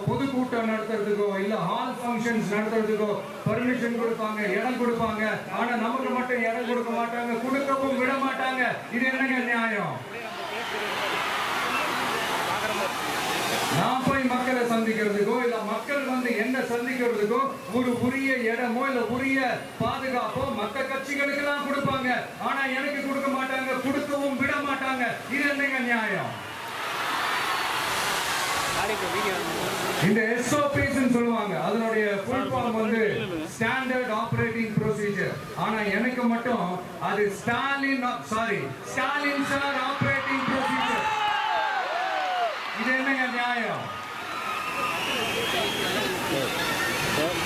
பொதுக்கூட்டம் நடத்துறதுக்கோ இல்ல hall functions நடத்துறதுக்கோ permission கொடுப்பாங்க, இடம் கொடுப்பாங்க. ஆனா நமக்கு மட்டும் இடம் கொடுக்க மாட்டாங்க, கொடுக்கவும் விட மாட்டாங்க. இது என்னங்க நியாயம்? நான் போய் மக்களை சந்திக்கிறதுக்கோ இல்ல மக்கள் வந்து என்ன சந்திக்கிறதுக்கோ ஒரு உரிய இடமோ இல்ல உரிய பாதுகாப்போ மற்ற கட்சிகளுக்கு எல்லாம் கொடுப்பாங்க. ஆனா எனக்கு கொடுக்க மாட்டாங்க, கொடுக்கவும் விட மாட்டாங்க. இது என்னங்க நியாயம்? இந்த SOPs சொல்லுவாங்க, அதனுடைய ஃபுல் ஃபார்ம் வந்து ஸ்டாண்டர்ட் ஆபரேட்டிங் ப்ரொசீஜர். ஆனா எனக்கு மட்டும் அது ஸ்டாலின் சார் ஆபரேட்டிங் ப்ரொசீஜர். இது என்னங்க நியாயம்?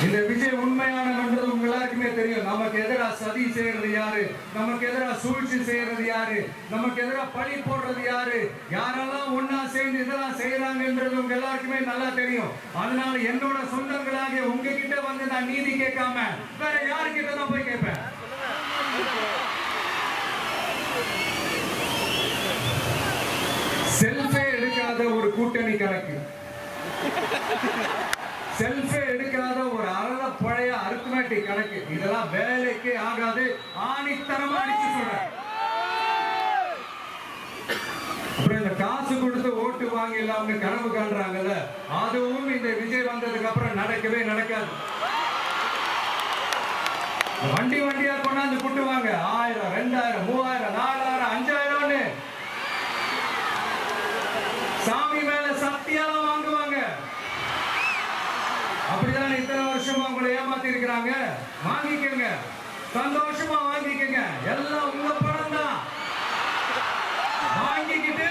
இந்த விஜய் உண்மையானது உங்க எல்லாருக்குமே தெரியும். நமக்கு எதிராக சதி செய்யறது யாரு, நமக்கு எதிராக சூழ்ச்சி செய்யறது யாரு, நமக்கு எதிராக பழி போடுறது யாரு, யாரெல்லாம் ஒன்னா சேர்ந்து இதெல்லாம் செய்யறாங்கன்றது உங்க எல்லாருக்குமே நல்லா தெரியும். அதனால என்னோட சொந்தங்களாக உங்ககிட்ட வந்து நான் நீதி கேட்காம வேற யாருக்கிட்ட தான் போய் கேட்பேன். செல்ஃபே எடுக்காத ஒரு கூட்டணி கணக்கு, செல்ஃபே எடுக்காத ஒரு அறத பழைய அரித்மெட்டிக் கணக்கு, இதெல்லாம் வேலைக்கு ஆகாது. ஆணித்தரமா அடிச்சு சொல்றேன். அப்புறம் இந்த காசு கொடுத்து ஓட்டு வாங்கிடலாம்னு கனவு காண்றாங்கல்ல, அதுவும் இந்த விஜய் வந்ததுக்கு அப்புறம் நடக்கவே நடக்காது. வண்டி வண்டியா கொண்டாந்து கூட்டுவாங்க. 1000, 2000, 3000, 4000, 5000 சாமி மேல சத்தியால வாங்குவாங்க. அப்படிதான் இத்தனை வருஷமா உங்களை ஏமாத்தி இருக்கிறாங்க. வாங்கிக்கங்க, சந்தோஷமா வாங்கிக்கங்க. எல்லாம் உங்க பணம் தான். வாங்கிக்கிட்டு